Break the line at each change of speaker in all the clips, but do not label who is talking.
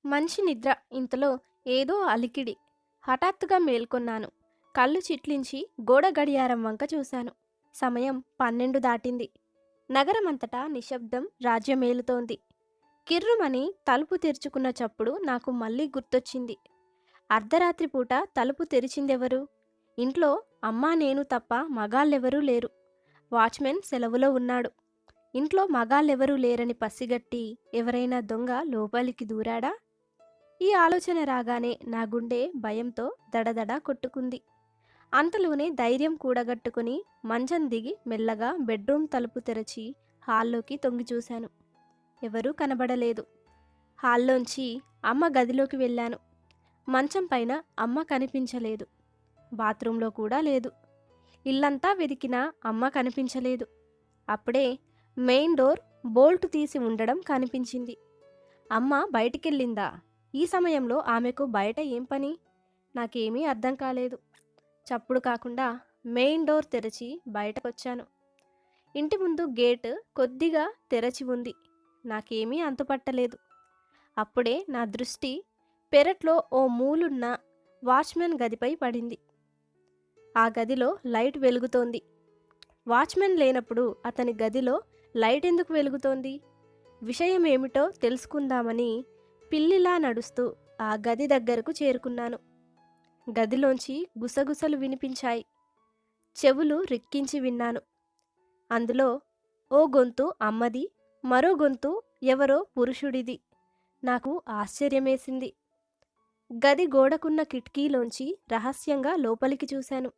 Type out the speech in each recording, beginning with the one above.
మంచి నిద్ర. ఇంతలో ఏదో అలికిడి. హఠాత్తుగా మేల్కొన్నాను. కళ్ళు చిట్లించి గోడ గడియారం వంక చూశాను. సమయం 12 దాటింది. నగరమంతటా నిశ్శబ్దం రాజ్యమేలుతోంది. కిర్రుమని తలుపు తెరుచుకున్న చప్పుడు నాకు మళ్ళీ గుర్తొచ్చింది. అర్ధరాత్రి పూట తలుపు తెరిచిందెవరు? ఇంట్లో అమ్మా నేను తప్ప మగాళ్ళెవరూ లేరు. వాచ్మెన్ సెలవులో ఉన్నాడు. ఇంట్లో మగాళ్ళెవరూ లేరని పసిగట్టి ఎవరైనా దొంగ లోపలికి దూరాడా? ఈ ఆలోచన రాగానే నా గుండె భయంతో దడదడ కొట్టుకుంది. అంతలోనే ధైర్యం కూడగట్టుకుని మంచం దిగి మెల్లగా బెడ్రూమ్ తలుపు తెరచి హాల్లోకి తొంగి చూశాను. ఎవరూ కనబడలేదు. హాల్లోంచి అమ్మ గదిలోకి వెళ్ళాను. మంచం పైన అమ్మ కనిపించలేదు. బాత్రూంలో కూడా లేదు. ఇల్లంతా వెతికినా అమ్మ కనిపించలేదు. అప్పుడే మెయిన్ డోర్ బోల్ట్ తీసి ఉండడం కనిపించింది. అమ్మ బయటికెళ్ళిందా? ఈ సమయంలో ఆమెకు బయట ఏం పని? నాకేమీ అర్థం కాలేదు. చప్పుడు కాకుండా మెయిన్ డోర్ తెరచి బయటకొచ్చాను. ఇంటి ముందు గేట్ కొద్దిగా తెరచి ఉంది. నాకేమీ అంతుపట్టలేదు. అప్పుడే నా దృష్టి పెరట్లో ఓ మూలున్న వాచ్మెన్ గదిపై పడింది. ఆ గదిలో లైట్ వెలుగుతోంది. వాచ్మెన్ లేనప్పుడు అతని గదిలో లైట్ ఎందుకు వెలుగుతోంది? విషయమేమిటో తెలుసుకుందామని పిల్లిలా నడుస్తూ ఆ గది దగ్గరకు చేరుకున్నాను. గదిలోంచి గుసగుసలు వినిపించాయి. చెవులు రిక్కించి విన్నాను. అందులో ఓ గొంతు అమ్మది, మరో గొంతు ఎవరో పురుషుడిది. నాకు ఆశ్చర్యమేసింది. గది గోడకున్న కిటికీలోంచి రహస్యంగా లోపలికి చూశాను.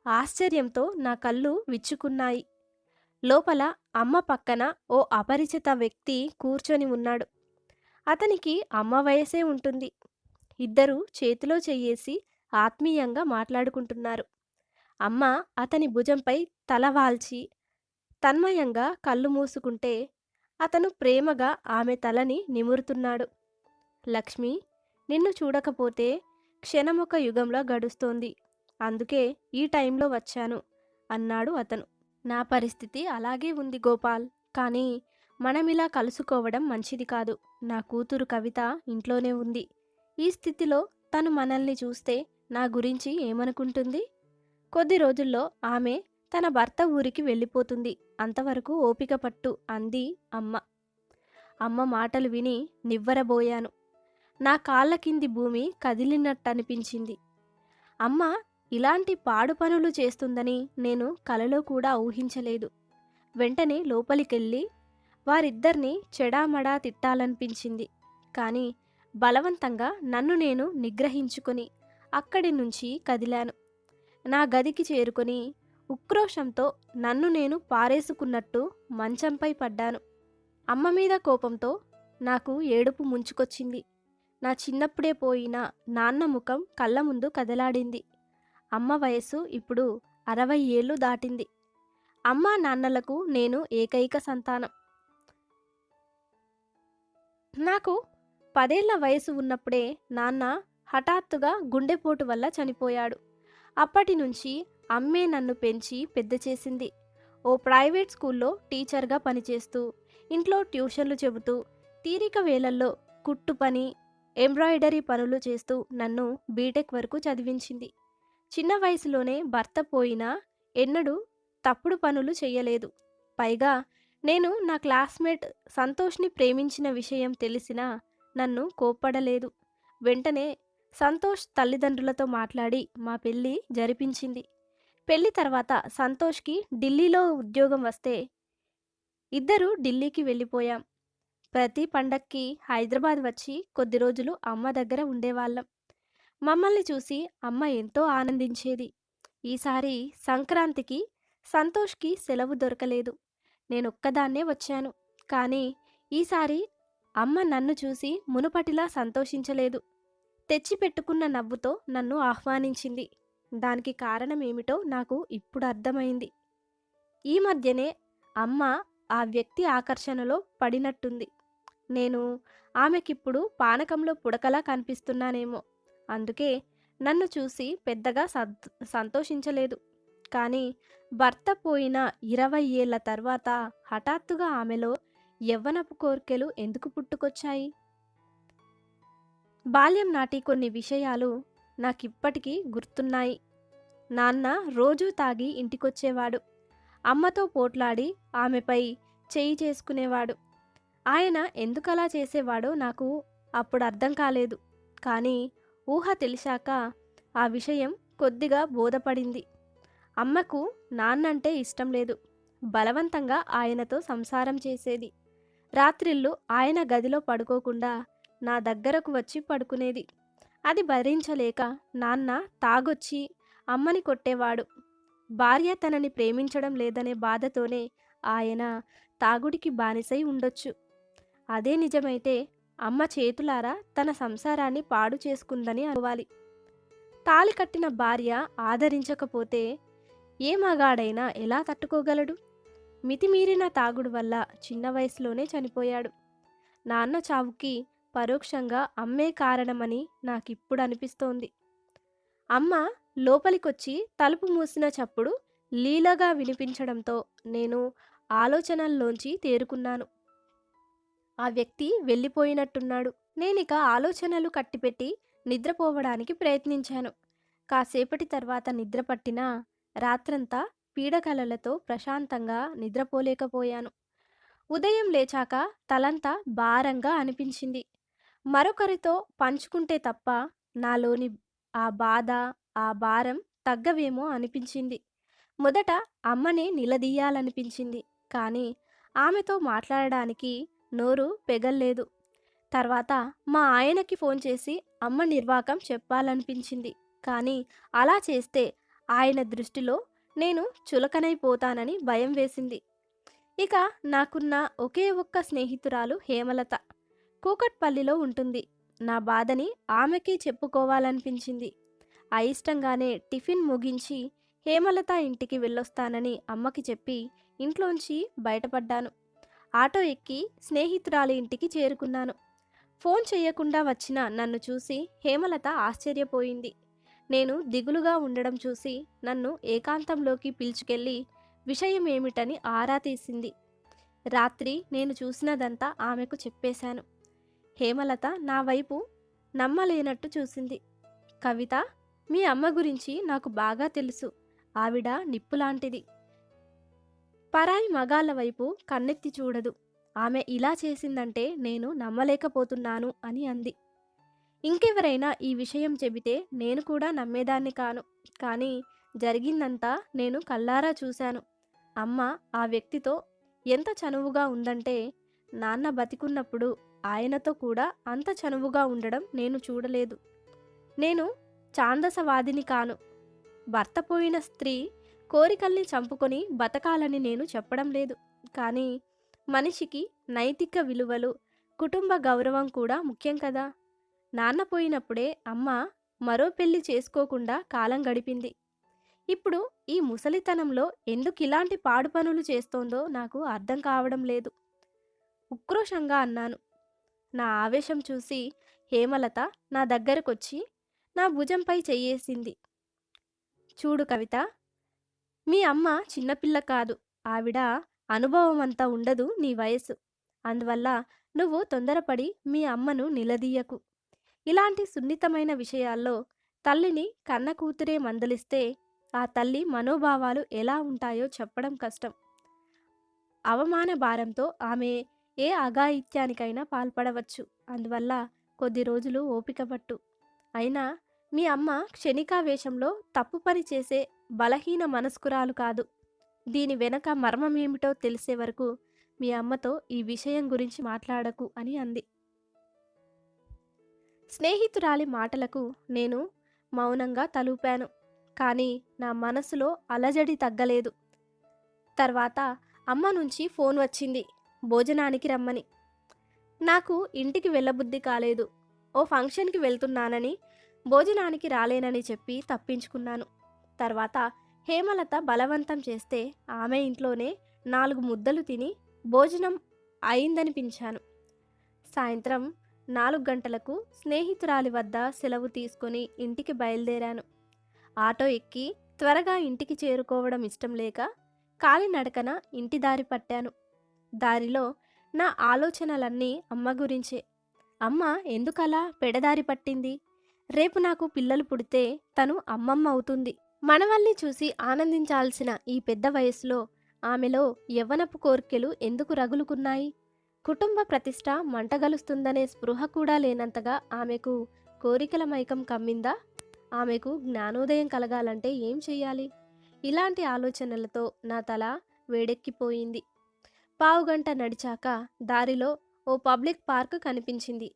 ఆశ్చర్యంతో నా కళ్ళు విచ్చుకున్నాయి. లోపల అమ్మ పక్కన ఓ అపరిచిత వ్యక్తి కూర్చొని ఉన్నాడు. అతనికి అమ్మ వయసే ఉంటుంది. ఇద్దరూ చేతిలో చెయ్యేసి ఆత్మీయంగా మాట్లాడుకుంటున్నారు. అమ్మ అతని భుజంపై తల వాల్చి తన్మయంగా కళ్ళు మూసుకుంటే అతను ప్రేమగా ఆమె తలని నిమురుతున్నాడు. లక్ష్మి, నిన్ను చూడకపోతే క్షణమొక యుగంలో గడుస్తోంది. అందుకే ఈ టైంలో వచ్చాను అన్నాడు అతను. నా పరిస్థితి అలాగే ఉంది గోపాల్. కానీ మనమిలా కలుసుకోవడం మంచిది కాదు. నా కూతురు కవిత ఇంట్లోనే ఉంది. ఈ స్థితిలో తను మనల్ని చూస్తే నా గురించి ఏమనుకుంటుంది? కొద్ది రోజుల్లో ఆమె తన భర్త ఊరికి వెళ్ళిపోతుంది. అంతవరకు ఓపిక పట్టు అంది అమ్మ. అమ్మ మాటలు విని నివ్వెరబోయాను. నా కాళ్ళ కింది భూమి కదిలినట్టనిపించింది. అమ్మ ఇలాంటి పాడు పనులు చేస్తుందని నేను కలలో కూడా ఊహించలేదు. వెంటనే లోపలికెళ్ళి వారిద్దరినీ చెడామడా తిట్టాలనిపించింది. కానీ బలవంతంగా నన్ను నేను నిగ్రహించుకొని అక్కడి నుంచి కదిలాను. నా గదికి చేరుకొని ఉక్రోషంతో నన్ను నేను పారేసుకున్నట్టు మంచంపై పడ్డాను. అమ్మ మీద కోపంతో నాకు ఏడుపు ముంచుకొచ్చింది. నా చిన్నప్పుడే పోయిన నాన్న ముఖం కళ్ళ ముందు కదలాడింది. అమ్మ వయస్సు ఇప్పుడు 60 ఏళ్ళు దాటింది. అమ్మా నాన్నలకు నేను ఏకైక సంతానం. నాకు 10 ఏళ్ల వయసు ఉన్నప్పుడే నాన్న హఠాత్తుగా గుండెపోటు వల్ల చనిపోయాడు. అప్పటి నుంచి అమ్మే నన్ను పెంచి పెద్ద చేసింది. ఓ ప్రైవేట్ స్కూల్లో టీచర్గా పనిచేస్తూ, ఇంట్లో ట్యూషన్లు చెబుతూ, తీరిక వేళల్లో కుట్టు పని, ఎంబ్రాయిడరీ పనులు చేస్తూ నన్ను బీటెక్ వరకు చదివించింది. చిన్న వయసులోనే భర్త పోయినా ఎన్నడూ తప్పుడు పనులు చెయ్యలేదు. పైగా నేను నా క్లాస్మేట్ సంతోష్ని ప్రేమించిన విషయం తెలిసినా నన్ను కోప్పడలేదు. వెంటనే సంతోష్ తల్లిదండ్రులతో మాట్లాడి మా పెళ్ళి జరిపించింది. పెళ్లి తర్వాత సంతోష్కి ఢిల్లీలో ఉద్యోగం వస్తే ఇద్దరూ ఢిల్లీకి వెళ్ళిపోయాం. ప్రతి పండక్కి హైదరాబాద్ వచ్చి కొద్ది రోజులు అమ్మ దగ్గర ఉండేవాళ్ళం. మమ్మల్ని చూసి అమ్మ ఎంతో ఆనందించేది. ఈసారి సంక్రాంతికి సంతోష్కి సెలవు దొరకలేదు. నేనొక్కదాన్నే వచ్చాను. కానీ ఈసారి అమ్మ నన్ను చూసి మునుపటిలా సంతోషించలేదు. తెచ్చిపెట్టుకున్న నవ్వుతో నన్ను ఆహ్వానించింది. దానికి కారణమేమిటో నాకు ఇప్పుడు అర్థమైంది. ఈ మధ్యనే అమ్మ ఆ వ్యక్తి ఆకర్షణలో పడినట్టుంది. నేను ఆమెకిప్పుడు పానకంలో పుడకలా కనిపిస్తున్నానేమో. అందుకే నన్ను చూసి పెద్దగా సంతోషించలేదు. కానీ భర్త పోయిన 20 ఏళ్ల తర్వాత హఠాత్తుగా ఆమెలో యవ్వనపు కోర్కెలు ఎందుకు పుట్టుకొచ్చాయి? బాల్యం నాటి కొన్ని విషయాలు నాకిప్పటికీ గుర్తున్నాయి. నాన్న రోజూ తాగి ఇంటికొచ్చేవాడు. అమ్మతో పోట్లాడి ఆమెపై చెయ్యి చేసుకునేవాడు. ఆయన ఎందుకలా చేసేవాడో నాకు అప్పుడు అర్థం కాలేదు. కానీ ఊహ తెలిసాక ఆ విషయం కొద్దిగా బోధపడింది. అమ్మకు నాన్నంటే ఇష్టం లేదు. బలవంతంగా ఆయనతో సంసారం చేసేది. రాత్రిళ్ళు ఆయన గదిలో పడుకోకుండా నా దగ్గరకు వచ్చి పడుకునేది. అది భరించలేక నాన్న తాగొచ్చి అమ్మని కొట్టేవాడు. భార్య తనని ప్రేమించడం లేదనే బాధతోనే ఆయన తాగుడికి బానిసై ఉండొచ్చు. అదే నిజమైతే అమ్మ చేతులారా తన సంసారాన్ని పాడు చేసుకుందని అనుకోవాలి. తాళి కట్టిన భార్య ఆదరించకపోతే ఏ మగాడైనా ఎలా తట్టుకోగలడు? మితిమీరిన తాగుడు వల్ల చిన్న వయసులోనే చనిపోయాడు. నాన్న చావుకి పరోక్షంగా అమ్మే కారణమని నాకిప్పుడు అనిపిస్తోంది. అమ్మ లోపలికొచ్చి తలుపు మూసిన చప్పుడు లీలగా వినిపించడంతో నేను ఆలోచనల్లోంచి తేరుకున్నాను. ఆ వ్యక్తి వెళ్ళిపోయినట్టున్నాడు. నేనిక ఆలోచనలు కట్టిపెట్టి నిద్రపోవడానికి ప్రయత్నించాను. కాసేపటి తర్వాత నిద్ర పట్టినా రాత్రంతా పీడకలలతో ప్రశాంతంగా నిద్రపోలేకపోయాను. ఉదయం లేచాక తలంతా భారంగా అనిపించింది. మరొకరితో పంచుకుంటే తప్ప నాలోని ఆ బాధ, ఆ భారం తగ్గవేమో అనిపించింది. మొదట అమ్మనే నిలదీయాలనిపించింది. కానీ ఆమెతో మాట్లాడడానికి నోరు పెగల్లేదు. తర్వాత మా ఆయనకి ఫోన్ చేసి అమ్మ నిర్వాకం చెప్పాలనిపించింది. కానీ అలా చేస్తే ఆయన దృష్టిలో నేను చులకనైపోతానని భయం వేసింది. ఇక నాకున్న ఒకే ఒక్క స్నేహితురాలు హేమలత. కూకట్పల్లిలో ఉంటుంది. నా బాధని ఆమెకి చెప్పుకోవాలనిపించింది. అయిష్టంగానే టిఫిన్ ముగించి హేమలత ఇంటికి వెళ్ళొస్తానని అమ్మకి చెప్పి ఇంట్లోంచి బయటపడ్డాను. ఆటో ఎక్కి స్నేహితురాలి ఇంటికి చేరుకున్నాను. ఫోన్ చెయ్యకుండా వచ్చిన నన్ను చూసి హేమలత ఆశ్చర్యపోయింది. నేను దిగులుగా ఉండడం చూసి నన్ను ఏకాంతంలోకి పిలుచుకెళ్ళి విషయం ఏమిటని ఆరా తీసింది. రాత్రి నేను చూసినదంతా ఆమెకు చెప్పేశాను. హేమలత నా వైపు నమ్మలేనట్టు చూసింది. కవిత, మీ అమ్మ గురించి నాకు బాగా తెలుసు. ఆవిడ నిప్పులాంటిది. పరాయి మగాళ్ళ వైపు కన్నెత్తి చూడదు. ఆమె ఇలా చేసిందంటే నేను నమ్మలేకపోతున్నాను అని అంది. ఇంకెవరైనా ఈ విషయం చెబితే నేను కూడా నమ్మేదాన్ని కాను. కానీ జరిగిందంతా నేను కళ్ళారా చూశాను. అమ్మ ఆ వ్యక్తితో ఎంత చనువుగా ఉందంటే నాన్న బతికున్నప్పుడు ఆయనతో కూడా అంత చనువుగా ఉండడం నేను చూడలేదు. నేను ఛాందసవాదిని కాను. భర్త పోయిన స్త్రీ కోరికల్ని చంపుకొని బతకాలని నేను చెప్పడం లేదు. కానీ మనిషికి నైతిక విలువలు, కుటుంబ గౌరవం కూడా ముఖ్యం కదా. నాన్న పోయినప్పుడే అమ్మ మరో పెళ్లి చేసుకోకుండా కాలం గడిపింది. ఇప్పుడు ఈ ముసలితనంలో ఎందుకు ఇలాంటి పాడు పనులు చేస్తోందో నాకు అర్థం కావడం లేదు. ఉక్రోషంగా అన్నాను. నా ఆవేశం చూసి హేమలత నా దగ్గరకొచ్చి నా భుజంపై చెయ్యేసింది. చూడు కవిత, మీ అమ్మ చిన్నపిల్ల కాదు. ఆవిడ అనుభవమంతా ఉండదు నీ వయసు. అందువల్ల నువ్వు తొందరపడి మీ అమ్మను నిలదీయకు. ఇలాంటి సున్నితమైన విషయాల్లో తల్లిని కన్న కూతురే మందలిస్తే ఆ తల్లి మనోభావాలు ఎలా ఉంటాయో చెప్పడం కష్టం. అవమాన భారంతో ఆమె ఏ అఘాయిత్యానికైనా పాల్పడవచ్చు. అందువల్ల కొద్ది రోజులు ఓపిక పట్టు. అయినా మీ అమ్మ క్షణికావేశంలో తప్పు పని చేసే బలహీన మనస్కురాలు కాదు. దీని వెనక మర్మమేమిటో తెలిసే వరకు మీ అమ్మతో ఈ విషయం గురించి మాట్లాడకు అని అంది. స్నేహితురాలి మాటలకు నేను మౌనంగా తలూపాను. కానీ నా మనసులో అలజడి తగ్గలేదు. తర్వాత అమ్మ నుంచి ఫోన్ వచ్చింది, భోజనానికి రమ్మని. నాకు ఇంటికి వెళ్ళబుద్ధి కాలేదు. ఓ ఫంక్షన్కి వెళ్తున్నానని, భోజనానికి రాలేనని చెప్పి తప్పించుకున్నాను. తర్వాత హేమలత బలవంతం చేస్తే ఆమె ఇంట్లోనే 4 ముద్దలు తిని భోజనం అయిందనిపించాను. సాయంత్రం 4 గంటలకు స్నేహితురాలి వద్ద సెలవు తీసుకొని ఇంటికి బయలుదేరాను. ఆటో ఎక్కి త్వరగా ఇంటికి చేరుకోవడం ఇష్టం లేక కాలినడకన ఇంటి దారి పట్టాను. దారిలో నా ఆలోచనలన్నీ అమ్మ గురించే. అమ్మ ఎందుకలా పెడదారి పట్టింది? రేపు నాకు పిల్లలు పుడితే తను అమ్మమ్మ అవుతుంది. మనవల్ని చూసి ఆనందించాల్సిన ఈ పెద్ద వయసులో ఆమెలో యవ్వనపు కోర్కెలు ఎందుకు రగులుకున్నాయి? కుటుంబ ప్రతిష్ట మంటగలుస్తుందనే స్పృహ కూడా లేనంతగా ఆమెకు కోరికల మైకం కమ్మిందా? ఆమెకు జ్ఞానోదయం కలగాలంటే ఏం చెయ్యాలి? ఇలాంటి ఆలోచనలతో నా తల వేడెక్కిపోయింది. పావుగంట నడిచాక దారిలో ఓ పబ్లిక్ పార్క్ కనిపించింది.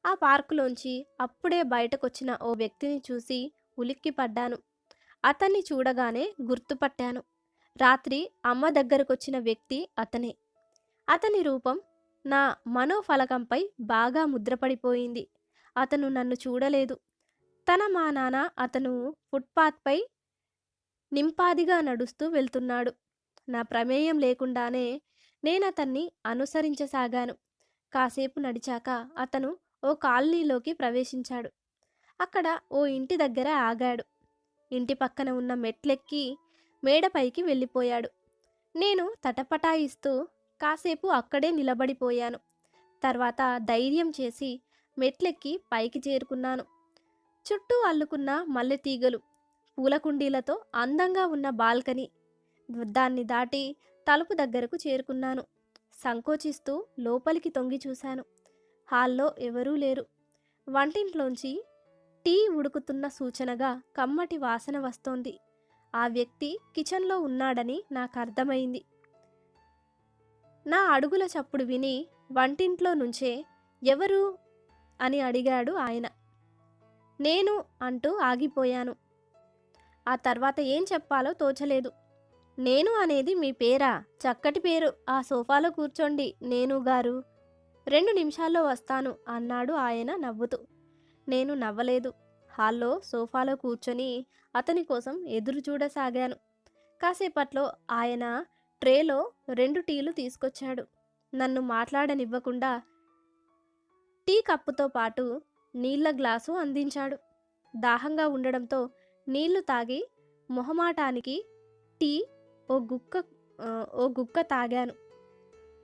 ఆ పార్కులోంచి అప్పుడే బయటకొచ్చిన ఓ వ్యక్తిని చూసి ఉలిక్కిపడ్డాను. అతన్ని చూడగానే గుర్తుపట్టాను. రాత్రి అమ్మ దగ్గరకొచ్చిన వ్యక్తి అతనే. అతని రూపం నా మనోఫలకంపై బాగా ముద్రపడిపోయింది. అతను నన్ను చూడలేదు. మా నాన్న అతను ఫుట్పాత్పై నింపాదిగా నడుస్తూ వెళ్తున్నాడు. నా ప్రమేయం లేకుండానే నేనతన్ని అనుసరించసాగాను. కాసేపు నడిచాక అతను ఓ కాలనీలోకి ప్రవేశించాడు. అక్కడ ఓ ఇంటి దగ్గర ఆగాడు. ఇంటి పక్కన ఉన్న మెట్లెక్కి మేడపైకి వెళ్ళిపోయాడు. నేను తటపటాయిస్తూ కాసేపు అక్కడే నిలబడిపోయాను. తర్వాత ధైర్యం చేసి మెట్లెక్కి పైకి చేరుకున్నాను. చుట్టూ అల్లుకున్న మల్లెతీగలు, పూలకుండీలతో అందంగా ఉన్న బాల్కనీ. దాన్ని దాటి తలుపు దగ్గరకు చేరుకున్నాను. సంకోచిస్తూ లోపలికి తొంగి చూశాను. హాల్లో ఎవరూ లేరు. వంటింట్లోంచి టీ ఉడుకుతున్న సూచనగా కమ్మటి వాసన వస్తోంది. ఆ వ్యక్తి కిచెన్లో ఉన్నాడని నాకు అర్థమైంది. నా అడుగుల చప్పుడు విని వంటింట్లో నుంచే ఎవరు అని అడిగాడు ఆయన. నేను అంటూ ఆగిపోయాను. ఆ తర్వాత ఏం చెప్పాలో తోచలేదు. నేను అనేది మీ పేరా? చక్కటి పేరు. ఆ సోఫాలో కూర్చోండి నేను గారు. 2 నిమిషాల్లో వస్తాను అన్నాడు ఆయన నవ్వుతూ. నేను నవ్వలేదు. హాల్లో సోఫాలో కూర్చొని అతని కోసం ఎదురు చూడసాగాను. కాసేపట్లో ఆయన ట్రేలో 2 టీలు తీసుకొచ్చాడు. నన్ను మాట్లాడనివ్వకుండా టీ కప్పుతో పాటు నీళ్ల గ్లాసు అందించాడు. దాహంగా ఉండడంతో నీళ్లు తాగి మొహమాటానికి టీ ఓ గుక్క ఓ గుక్క తాగాను.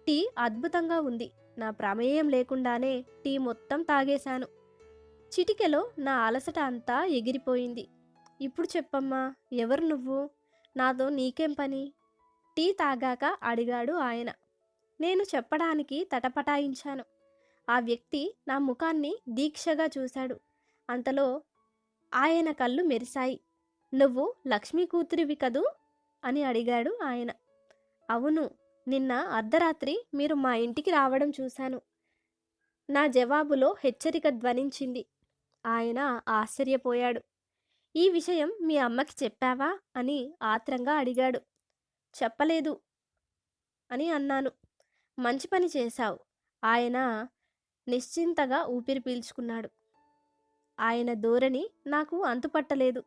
టీ అద్భుతంగా ఉంది. నా ప్రమేయం లేకుండానే టీ మొత్తం తాగేశాను. చిటికెలో నా అలసట అంతా ఎగిరిపోయింది. ఇప్పుడు చెప్పమ్మా, ఎవరు నువ్వు? నాతో నీకేం పని? టీ తాగాక అడిగాడు ఆయన. నేను చెప్పడానికి తటపటాయించాను. ఆ వ్యక్తి నా ముఖాన్ని దీక్షగా చూశాడు. అంతలో ఆయన కళ్ళు మెరిశాయి. నువ్వు లక్ష్మీ కూతురివి కదూ అని అడిగాడు ఆయన. అవును, నిన్న అర్ధరాత్రి మీరు మా ఇంటికి రావడం చూశాను. నా జవాబులో హెచ్చరిక ధ్వనించింది. ఆయన ఆశ్చర్యపోయాడు. ఈ విషయం మీ అమ్మకి చెప్పావా అని ఆత్రంగా అడిగాడు. చెప్పలేదు అని అన్నాను. మంచి పని చేశావు. ఆయన నిశ్చింతగా ఊపిరి పీల్చుకున్నాడు. ఆయన ధోరణి నాకు అంతుపట్టలేదు.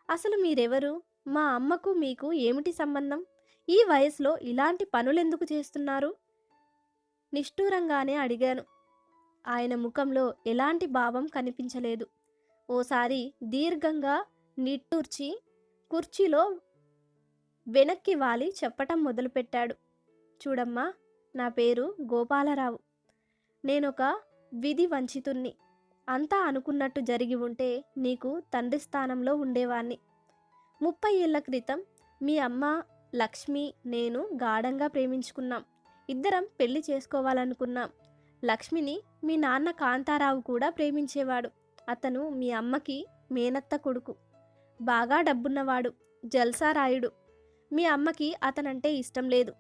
అసలు మీరెవరు? మా అమ్మకు మీకు ఏమిటి సంబంధం? ఈ వయసులో ఇలాంటి పనులెందుకు చేస్తున్నారు? నిష్ఠూరంగానే అడిగాను. ఆయన ముఖంలో ఎలాంటి భావం కనిపించలేదు. ఓసారి దీర్ఘంగా నిట్టూర్చి కుర్చీలో వెనక్కి వాలి చెప్పటం మొదలుపెట్టాడు. చూడమ్మా, నా పేరు గోపాలరావు. నేనొక విధి వంచితుణ్ణి. అంతా అనుకున్నట్టు జరిగి ఉంటే నీకు తండ్రి స్థానంలో ఉండేవాణ్ణి. 30 ఏళ్ల క్రితం మీ అమ్మ లక్ష్మి నేను గాఢంగా ప్రేమించుకున్నాం. ఇద్దరం పెళ్లి చేసుకోవాలనుకున్నాం. లక్ష్మిని మీ నాన్న కాంతారావు కూడా ప్రేమించేవాడు. అతను మీ అమ్మకి మేనత్త కొడుకు. బాగా డబ్బున్నవాడు, జల్సారాయుడు. మీ అమ్మకి అతనంటే ఇష్టం లేదు.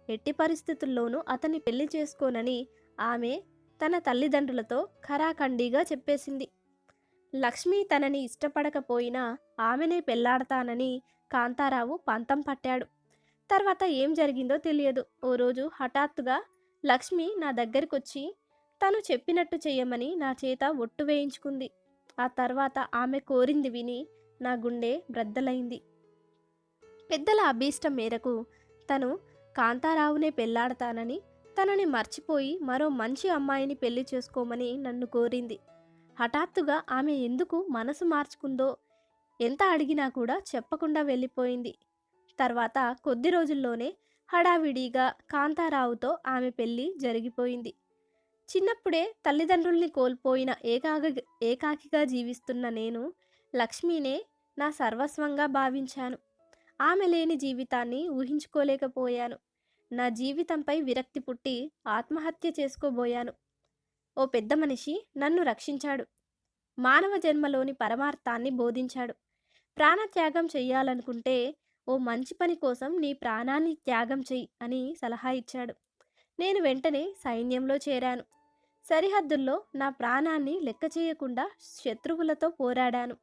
ఎట్టి పరిస్థితుల్లోనూ అతన్ని పెళ్లి చేసుకోనని ఆమె తన తల్లిదండ్రులతో ఖరాఖండిగా చెప్పేసింది. లక్ష్మి తనని ఇష్టపడకపోయినా ఆమెనే పెళ్లాడతానని కాంతారావు పంతం పట్టాడు. తర్వాత ఏం జరిగిందో తెలియదు. ఓ రోజు హఠాత్తుగా లక్ష్మి నా దగ్గరికొచ్చి తను చెప్పినట్టు చెయ్యమని నా చేత ఒట్టు వేయించుకుంది. ఆ తర్వాత ఆమె కోరింది విని నా గుండె బ్రద్దలైంది. పెద్దల అభీష్టం మేరకు తను కాంతారావునే పెళ్లాడతానని, తనని మర్చిపోయి మరో మంచి అమ్మాయిని పెళ్లి చేసుకోమని నన్ను కోరింది. హఠాత్తుగా ఆమె ఎందుకు మనసు మార్చుకుందో ఎంత అడిగినా కూడా చెప్పకుండా వెళ్ళిపోయింది. తర్వాత కొద్ది రోజుల్లోనే హడావిడిగా కాంతారావుతో ఆమె పెళ్లి జరిగిపోయింది. చిన్నప్పుడే తల్లిదండ్రుల్ని కోల్పోయిన ఏకాకిగా జీవిస్తున్న నేను లక్ష్మినే నా సర్వస్వంగా భావించాను. ఆమె లేని జీవితాన్ని ఊహించుకోలేకపోయాను. నా జీవితంపై విరక్తి పుట్టి ఆత్మహత్య చేసుకోబోయాను. ఓ పెద్ద మనిషి నన్ను రక్షించాడు. మానవ జన్మలోని పరమార్థాన్ని బోధించాడు. ప్రాణత్యాగం చెయ్యాలనుకుంటే ఓ మంచి పని కోసం నీ ప్రాణాన్ని త్యాగం చెయ్యి అని సలహా ఇచ్చాడు. నేను వెంటనే సైన్యంలో చేరాను. సరిహద్దుల్లో నా ప్రాణాన్ని లెక్క చేయకుండా శత్రువులతో పోరాడాను.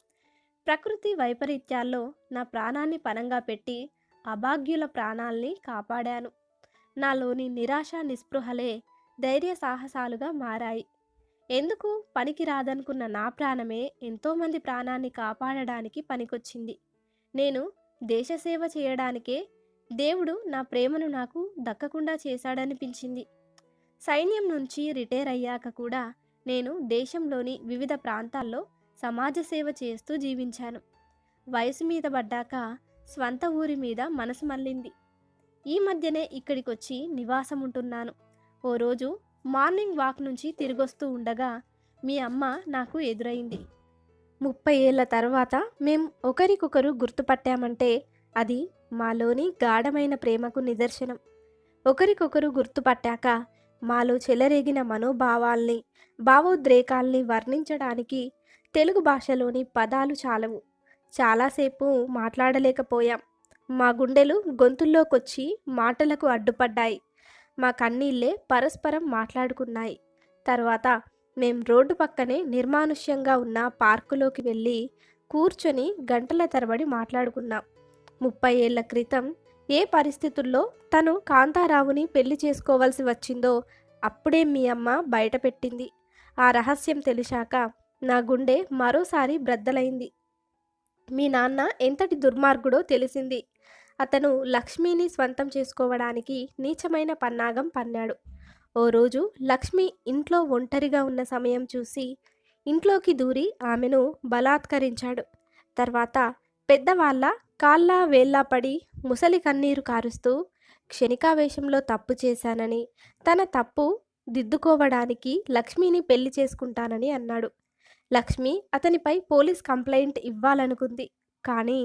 ప్రకృతి వైపరీత్యాల్లో నా ప్రాణాన్ని పణంగా పెట్టి అభాగ్యుల ప్రాణాల్ని కాపాడాను. నాలోని నిరాశ నిస్పృహలే ధైర్య సాహసాలుగా మారాయి. ఎందుకు పనికి రాదనుకున్న నా ప్రాణమే ఎంతోమంది ప్రాణాన్ని కాపాడడానికి పనికొచ్చింది. నేను దేశసేవ చేయడానికే దేవుడు నా ప్రేమను నాకు దక్కకుండా చేశాడనిపించింది. సైన్యం నుంచి రిటైర్ అయ్యాక కూడా నేను దేశంలోని వివిధ ప్రాంతాల్లో సమాజ సేవ చేస్తూ జీవించాను. వయసు మీద పడ్డాక స్వంత ఊరి మీద మనసు మళ్ళింది. ఈ మధ్యనే ఇక్కడికొచ్చి నివాసం ఉంటున్నాను. ఓ రోజు మార్నింగ్ వాక్ నుంచి తిరిగొస్తూ ఉండగా మీ అమ్మ నాకు ఎదురైంది. 30 ఏళ్ల తర్వాత మేం ఒకరికొకరు గుర్తుపట్టామంటే అది మాలోని గాఢమైన ప్రేమకు నిదర్శనం. ఒకరికొకరు గుర్తుపట్టాక మాలో చెలరేగిన మనోభావాల్ని, భావోద్రేకాల్ని వర్ణించడానికి తెలుగు భాషలోని పదాలు చాలవు. చాలాసేపు మాట్లాడలేకపోయాం. మా గుండెలు గొంతుల్లోకొచ్చి మాటలకు అడ్డుపడ్డాయి. మా కన్నీళ్ళే పరస్పరం మాట్లాడుకున్నాయి. తర్వాత మేం రోడ్డు పక్కనే నిర్మానుష్యంగా ఉన్న పార్కులోకి వెళ్ళి కూర్చొని గంటల తరబడి మాట్లాడుకున్నాం. 30 ఏళ్ల క్రితం ఏ పరిస్థితుల్లో తను కాంతారావుని పెళ్లి చేసుకోవాల్సి వచ్చిందో అప్పుడే మీ అమ్మ బయటపెట్టింది. ఆ రహస్యం తెలిసాక నా గుండె మరోసారి బ్రద్దలైంది. మీ నాన్న ఎంతటి దుర్మార్గుడో తెలిసింది. అతను లక్ష్మిని స్వంతం చేసుకోవడానికి నీచమైన పన్నాగం పన్నాడు. ఓ రోజు లక్ష్మి ఇంట్లో ఒంటరిగా ఉన్న సమయం చూసి ఇంట్లోకి దూరి ఆమెను బలాత్కరించాడు. తర్వాత పెద్దవాళ్ళ కాళ్ళ వేళ్ళ పడి ముసలి కన్నీరు కారుస్తూ క్షణికావేశంలో తప్పు చేశానని, తన తప్పు దిద్దుకోవడానికి లక్ష్మిని పెళ్లి చేసుకుంటానని అన్నాడు. లక్ష్మి అతనిపై పోలీస్ కంప్లైంట్ ఇవ్వాలనుకుంది. కానీ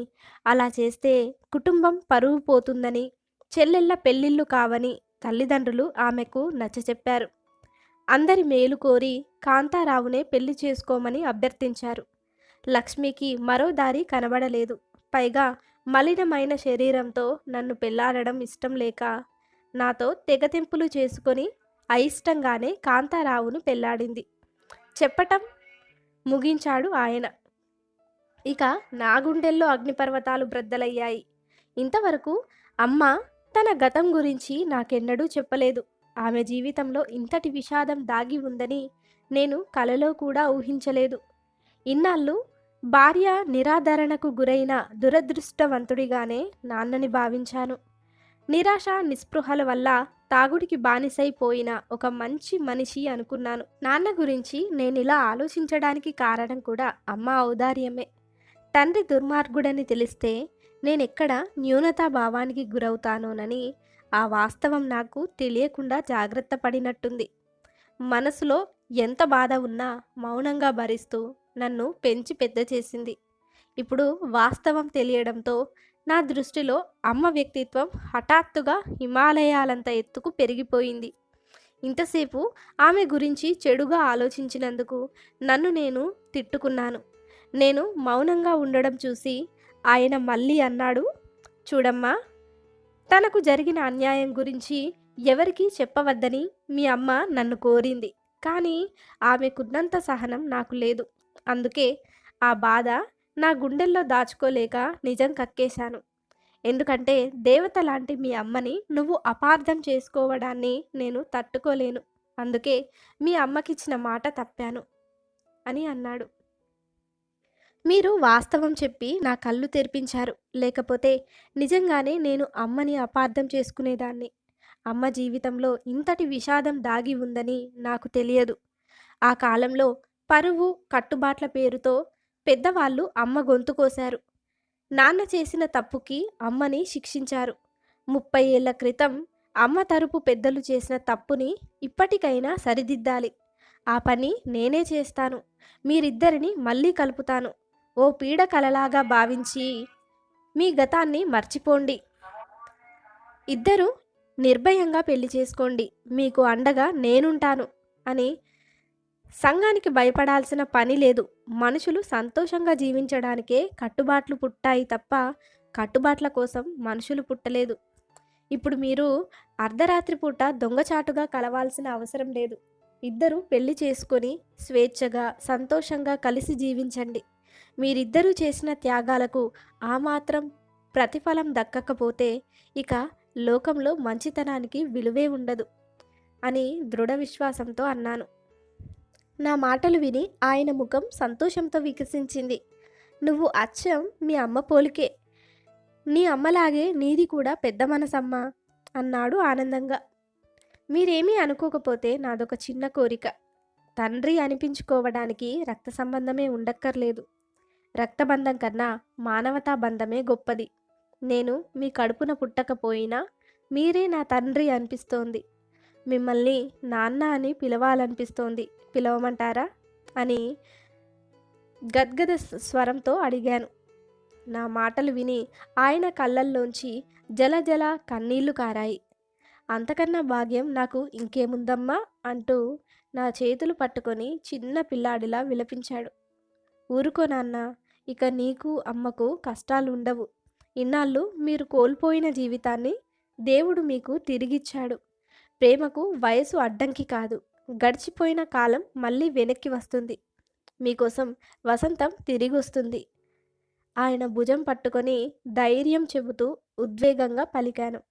అలా చేస్తే కుటుంబం పరువు పోతుందని, చెల్లెళ్ళ పెళ్ళిళ్ళు కావని తల్లిదండ్రులు ఆమెకు నచ్చచెప్పారు. అందరి మేలు కోరి కాంతారావునే పెళ్లి చేసుకోమని అభ్యర్థించారు. లక్ష్మికి మరో దారి కనబడలేదు. పైగా మలినమైన శరీరంతో నన్ను పెళ్లాడడం ఇష్టం లేక నాతో తెగతెంపులు చేసుకొని అయిష్టంగానే కాంతారావును పెళ్లాడింది. చెప్పటం ముగించాడు ఆయన. ఇక నా గుండెల్లో అగ్నిపర్వతాలు బ్రద్దలయ్యాయి. ఇంతవరకు అమ్మ తన గతం గురించి నాకెన్నడూ చెప్పలేదు. ఆమె జీవితంలో ఇంతటి విషాదం దాగి ఉందని నేను కలలో కూడా ఊహించలేదు. ఇన్నాళ్ళు భార్య నిరాదరణకు గురైన దురదృష్టవంతుడిగానే నాన్నని భావించాను. నిరాశ నిస్పృహల వల్ల తాగుడికి బానిసైపోయిన ఒక మంచి మనిషి అనుకున్నాను. నాన్న గురించి నేనిలా ఆలోచించడానికి కారణం కూడా అమ్మ ఔదార్యమే. తండ్రి దుర్మార్గుడని తెలిస్తే నేనెక్కడ న్యూనతాభావానికి గురవుతానోనని ఆ వాస్తవం నాకు తెలియకుండా జాగ్రత్త పడినట్టుంది. మనసులో ఎంత బాధ ఉన్నా మౌనంగా భరిస్తూ నన్ను పెంచి పెద్ద చేసింది. ఇప్పుడు వాస్తవం తెలియడంతో నా దృష్టిలో అమ్మ వ్యక్తిత్వం హఠాత్తుగా హిమాలయాలంత ఎత్తుకు పెరిగిపోయింది. ఇంతసేపు ఆమె గురించి చెడుగా ఆలోచించినందుకు నన్ను నేను తిట్టుకున్నాను. నేను మౌనంగా ఉండడం చూసి ఆయన మళ్ళీ అన్నాడు, చూడమ్మా, తనకు జరిగిన అన్యాయం గురించి ఎవరికీ చెప్పవద్దని మీ అమ్మ నన్ను కోరింది. కానీ ఆమెకున్నంత సహనం నాకు లేదు. అందుకే ఆ బాధ నా గుండెల్లో దాచుకోలేక నిజం కక్కేశాను. ఎందుకంటే దేవత లాంటి మీ అమ్మని నువ్వు అపార్థం చేసుకోవడాన్ని నేను తట్టుకోలేను. అందుకే మీ అమ్మకిచ్చిన మాట తప్పాను అని అన్నాడు. మీరు వాస్తవం చెప్పి నా కళ్ళు తెరిపించారు. లేకపోతే నిజంగానే నేను అమ్మని అపార్థం చేసుకునేదాన్ని. అమ్మ జీవితంలో ఇంతటి విషాదం దాగి ఉందని నాకు తెలియదు. ఆ కాలంలో పరువు కట్టుబాట్ల పేరుతో పెద్దవాళ్ళు అమ్మ గొంతు కోశారు. నాన్న చేసిన తప్పుకి అమ్మని శిక్షించారు. 30 ఏళ్ల క్రితం అమ్మ తరపు పెద్దలు చేసిన తప్పుని ఇప్పటికైనా సరిదిద్దాలి. ఆ పని నేనే చేస్తాను. మీరిద్దరిని మళ్ళీ కలుపుతాను. ఓ పీడ కలలాగా భావించి మీ గతాన్ని మర్చిపోండి. ఇద్దరూ నిర్భయంగా పెళ్లి చేసుకోండి. మీకు అండగా నేనుంటాను అని. సంఘానికి భయపడాల్సిన పని లేదు. మనుషులు సంతోషంగా జీవించడానికే కట్టుబాట్లు పుట్టాయి తప్ప కట్టుబాట్ల కోసం మనుషులు పుట్టలేదు. ఇప్పుడు మీరు అర్ధరాత్రి పూట దొంగచాటుగా కలవాల్సిన అవసరం లేదు. ఇద్దరూ పెళ్లి చేసుకొని స్వేచ్ఛగా సంతోషంగా కలిసి జీవించండి. మీరిద్దరూ చేసిన త్యాగాలకు ఆ మాత్రం ప్రతిఫలం దక్కకపోతే ఇక లోకంలో మంచితనానికి విలువే ఉండదు అని దృఢ విశ్వాసంతో అన్నాను. నా మాటలు విని ఆయన ముఖం సంతోషంతో వికసించింది. నువ్వు అచ్చం మీ అమ్మ పోలికే. నీ అమ్మలాగే నీది కూడా పెద్ద మనసమ్మా అన్నాడు ఆనందంగా. మీరేమీ అనుకోకపోతే నాదొక చిన్న కోరిక. తండ్రి అనిపించుకోవడానికి రక్త సంబంధమే ఉండక్కర్లేదు. రక్తబంధం కన్నా మానవతా బంధమే గొప్పది. నేను మీ కడుపున పుట్టకపోయినా మీరే నా తండ్రి అనిపిస్తోంది. మిమ్మల్ని నాన్న అని పిలవాలనిపిస్తోంది. పిలవమంటారా అని గద్గద స్వరంతో అడిగాను. నా మాటలు విని ఆయన కళ్ళల్లోంచి జలజల కన్నీళ్లు కారాయి. అంతకన్నా భాగ్యం నాకు ఇంకేముందమ్మా అంటూ నా చేతులు పట్టుకొని చిన్న పిల్లాడిలా విలపించాడు. ఊరుకో నాన్న, ఇక నీకు అమ్మకు కష్టాలు ఉండవు. ఇన్నాళ్ళు మీరు కోల్పోయిన జీవితాన్ని దేవుడు మీకు తిరిగిచ్చాడు. ప్రేమకు వయసు అడ్డంకి కాదు. గడిచిపోయిన కాలం మళ్ళీ వెనక్కి వస్తుంది. మీకోసం వసంతం తిరిగి వస్తుంది. ఆయన భుజం పట్టుకొని ధైర్యం చెబుతూ ఉద్వేగంగా పలికాను.